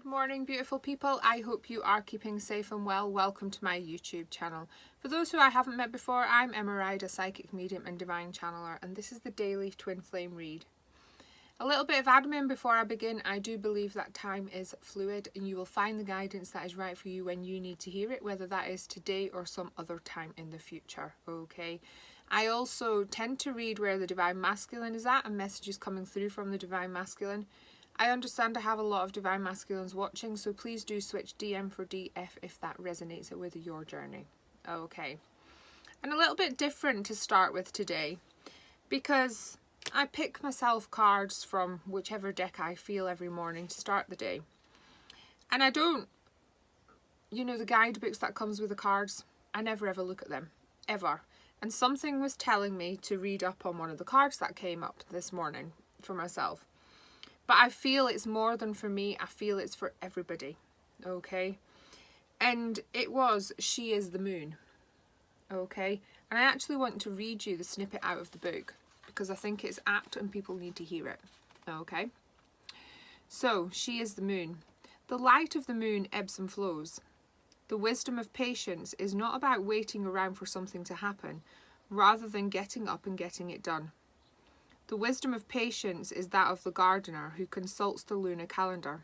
Good morning, beautiful people. I hope you are keeping safe and well. Welcome to my YouTube channel. For those who I haven't met before, I'm Emma Ryde, a psychic medium and divine channeler, and this is the daily twin flame read. A little bit of admin before I begin. I do believe that time is fluid and you will find the guidance that is right for you when you need to hear it, whether that is today or some other time in the future, okay? I also tend to read where the divine masculine is at and messages coming through from the divine masculine. I understand I have a lot of divine masculines watching, so please do switch DM for DF if that resonates with your journey. Okay. And a little bit different to start with today, because I pick myself cards from whichever deck I feel every morning to start the day. And I don't, the guidebooks that comes with the cards, I never ever look at them, ever. And something was telling me to read up on one of the cards that came up this morning for myself. But I feel it's more than for me, I feel it's for everybody, okay? And it was, she is the moon, okay? And I actually want to read you the snippet out of the book because I think it's apt and people need to hear it, okay? So, she is the moon. The light of the moon ebbs and flows. The wisdom of patience is not about waiting around for something to happen, rather than getting up and getting it done. The wisdom of patience is that of the gardener who consults the lunar calendar.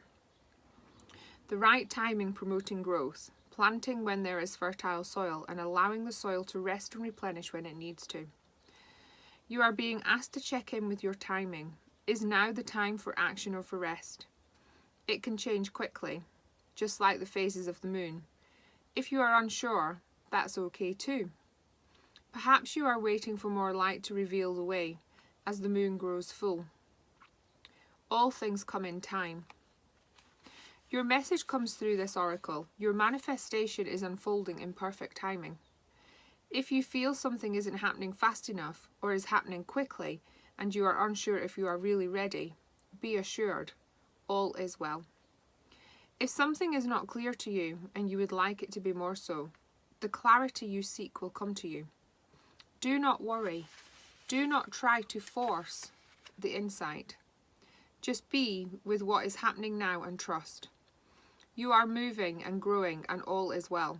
The right timing promoting growth, planting when there is fertile soil and allowing the soil to rest and replenish when it needs to. You are being asked to check in with your timing. Is now the time for action or for rest? It can change quickly, just like the phases of the moon. If you are unsure, that's okay too. Perhaps you are waiting for more light to reveal the way, as the moon grows full. All things come in time. Your message comes through this oracle. Your manifestation is unfolding in perfect timing. If you feel something isn't happening fast enough or is happening quickly and you are unsure if you are really ready, be assured, all is well. If something is not clear to you and you would like it to be more so, the clarity you seek will come to you. Do not worry. Do not try to force the insight. Just be with what is happening now and trust. You are moving and growing and all is well.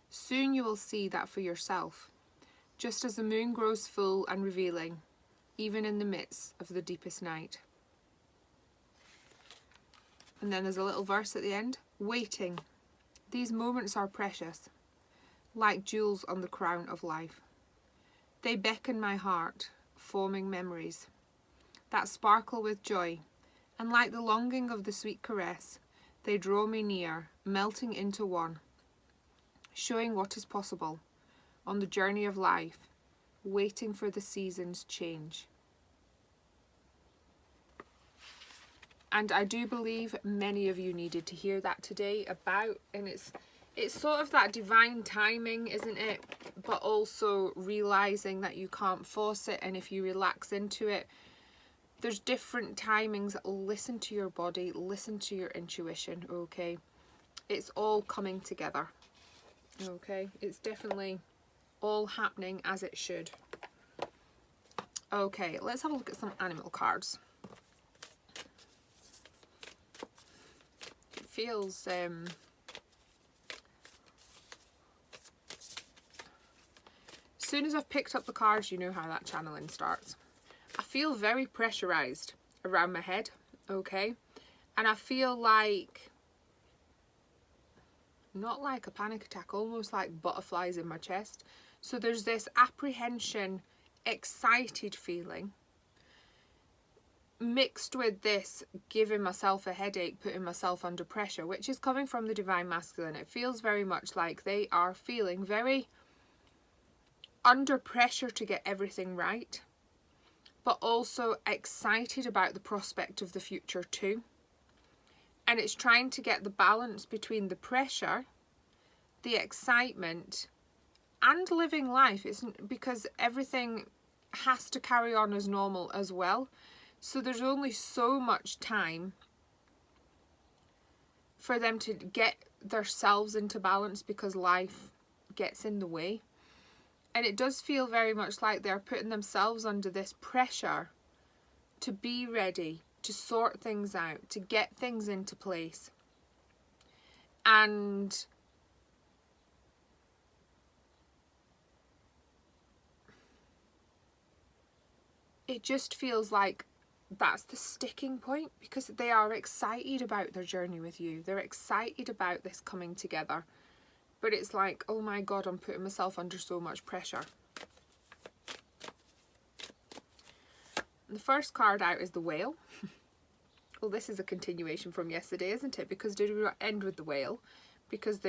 Soon you will see that for yourself, just as the moon grows full and revealing, even in the midst of the deepest night. And then there's a little verse at the end. Waiting. These moments are precious, like jewels on the crown of life. They beckon my heart, forming memories that sparkle with joy, and like the longing of the sweet caress, they draw me near, melting into one, showing what is possible on the journey of life, waiting for the seasons change. And I do believe many of you needed to hear that today and it's sort of that divine timing, isn't it? But also realizing that you can't force it, and if you relax into it, there's different timings. Listen to your body, listen to your intuition, okay? It's all coming together, okay? It's definitely all happening as it should. Okay, let's have a look at some animal cards. It feels as soon as I've picked up the cards, you know how that channeling starts. I feel very pressurized around my head, okay? And I feel like, not like a panic attack, almost like butterflies in my chest. So there's this apprehension, excited feeling, mixed with this giving myself a headache, putting myself under pressure, which is coming from the divine masculine. It feels very much like they are feeling very under pressure to get everything right, but also excited about the prospect of the future too. And it's trying to get the balance between the pressure, the excitement, and living life. Isn't because everything has to carry on as normal as well. So there's only so much time for them to get themselves into balance because life gets in the way. And it does feel very much like they're putting themselves under this pressure to be ready, to sort things out, to get things into place. And it just feels like that's the sticking point, because they are excited about their journey with you. They're excited about this coming together. But it's like, oh my God, I'm putting myself under so much pressure. The first card out is the Whale. Well, this is a continuation from yesterday, isn't it? Because did we not end with the Whale? Because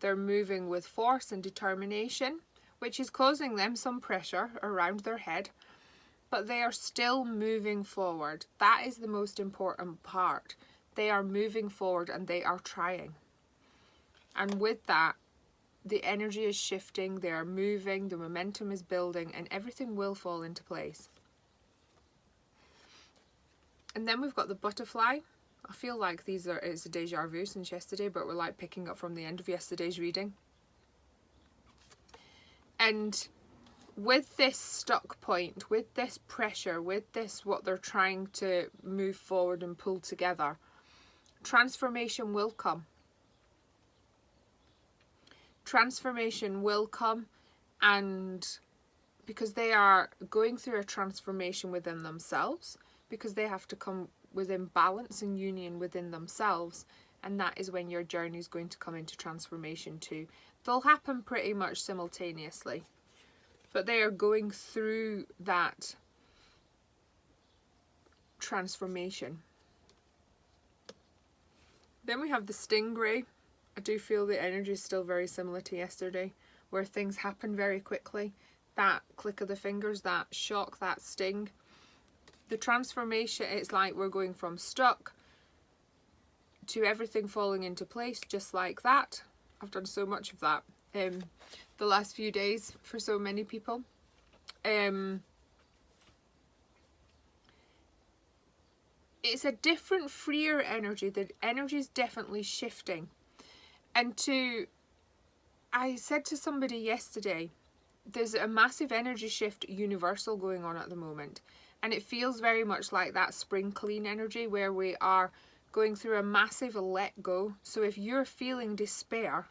they're moving with force and determination, which is causing them some pressure around their head. But they are still moving forward. That is the most important part. They are moving forward and they are trying. And with that, the energy is shifting, they are moving, the momentum is building, and everything will fall into place. And then we've got the Butterfly. I feel like it's a deja vu since yesterday, but we're like picking up from the end of yesterday's reading. And with this stuck point, with this pressure, with this what they're trying to move forward and pull together, transformation will come. Transformation will come, and because they are going through a transformation within themselves, because they have to come within balance and union within themselves, and that is when your journey is going to come into transformation too. They'll happen pretty much simultaneously, but they are going through that transformation. Then we have the Stingray. I do feel the energy is still very similar to yesterday, where things happen very quickly. That click of the fingers, that shock, that sting. The transformation, it's like we're going from stuck to everything falling into place just like that. I've done so much of that the last few days for so many people. It's a different, freer energy. The energy is definitely shifting. And I said to somebody yesterday, there's a massive energy shift universal going on at the moment. And it feels very much like that spring clean energy, where we are going through a massive let go. So if you're feeling despair,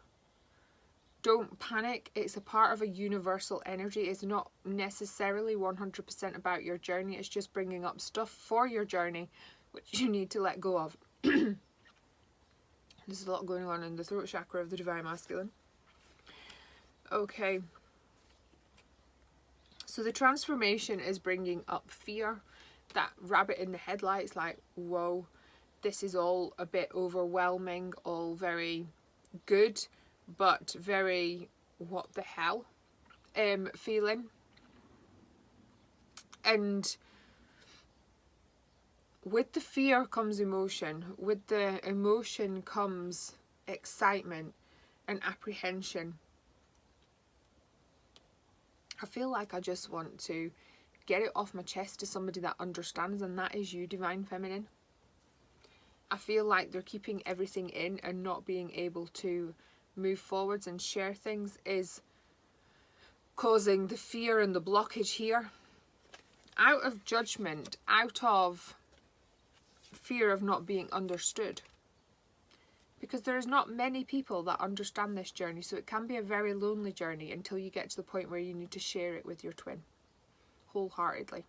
don't panic. It's a part of a universal energy. It's not necessarily 100% about your journey. It's just bringing up stuff for your journey, which you need to let go of. There's a lot going on in the throat chakra of the Divine Masculine. Okay. So the transformation is bringing up fear. That rabbit in the headlights, like, whoa, this is all a bit overwhelming, all very good, but very what the hell feeling. And with the fear comes emotion. With the emotion comes excitement and apprehension. I feel like I just want to get it off my chest to somebody that understands, and that is you, Divine Feminine. I feel like they're keeping everything in and not being able to move forwards and share things is causing the fear and the blockage here. Out of judgment, out of fear of not being understood. Because there is not many people that understand this journey, so it can be a very lonely journey until you get to the point where you need to share it with your twin wholeheartedly.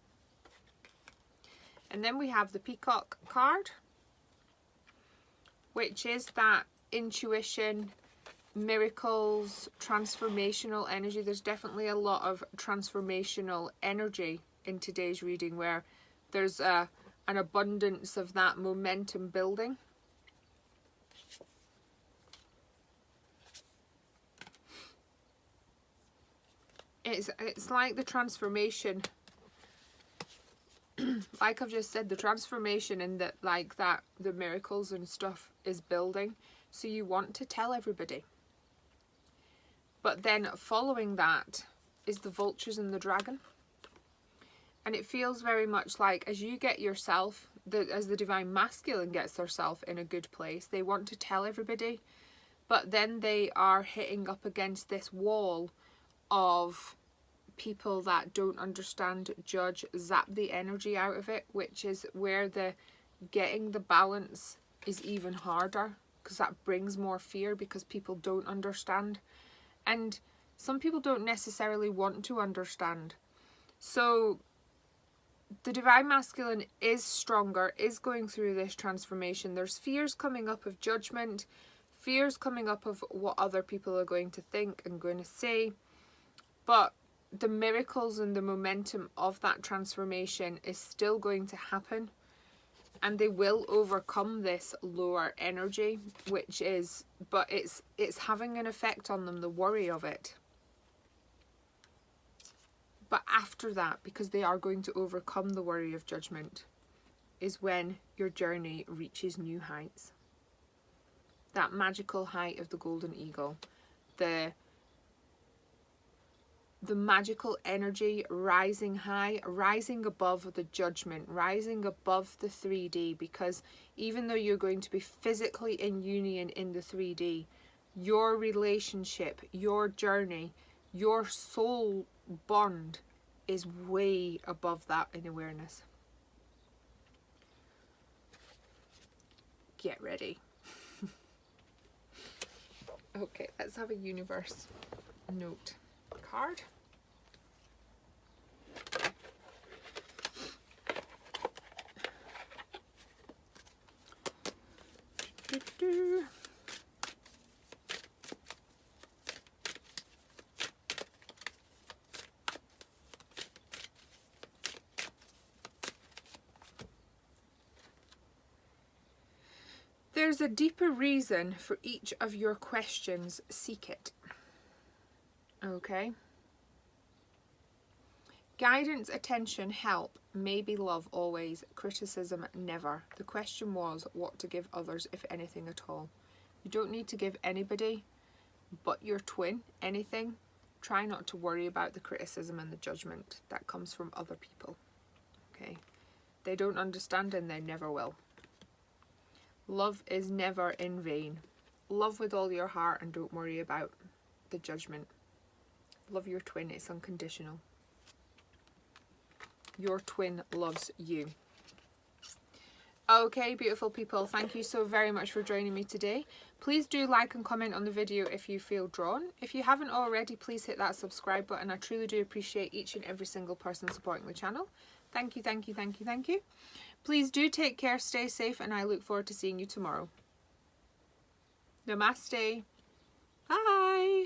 And then we have the Peacock card, which is that intuition, miracles, transformational energy. There's definitely a lot of transformational energy in today's reading, where there's an abundance of that momentum building. It's like the transformation, like I've just said, the transformation in that, like that, the miracles and stuff is building. So you want to tell everybody. But then following that is the vultures and the dragon. And it feels very much like as you get yourself, as the Divine Masculine gets herself in a good place, they want to tell everybody. But then they are hitting up against this wall of people that don't understand, judge, zap the energy out of it, which is where the getting the balance is even harder. because that brings more fear, because people don't understand. And some people don't necessarily want to understand. So the Divine Masculine is stronger, is going through this transformation. There's fears coming up of judgment, fears coming up of what other people are going to think and going to say. But the miracles and the momentum of that transformation is still going to happen. And they will overcome this lower energy, which is, but it's having an effect on them, the worry of it. But after that, because they are going to overcome the worry of judgment, is when your journey reaches new heights. That magical height of the golden eagle. The magical energy rising high, rising above the judgment, rising above the 3D, because even though you're going to be physically in union in the 3D, your relationship, your journey, your soul bond is way above that in awareness. Get ready. Okay, let's have a universe note card. There's a deeper reason for each of your questions. Seek it. Okay. Guidance, attention, help, maybe love always, criticism never. The question was what to give others, if anything at all. You don't need to give anybody but your twin anything. Try not to worry about the criticism and the judgment that comes from other people. Okay. They don't understand and they never will. Love is never in vain. Love with all your heart and don't worry about the judgment. Love your twin, it's unconditional. Your twin loves you. Okay, beautiful people, thank you so very much for joining me today. Please do like and comment on the video if you feel drawn. If you haven't already, please hit that subscribe button. I truly do appreciate each and every single person supporting the channel. Thank you, thank you, thank you, thank you. Please do take care, stay safe, and I look forward to seeing you tomorrow. Namaste. Bye.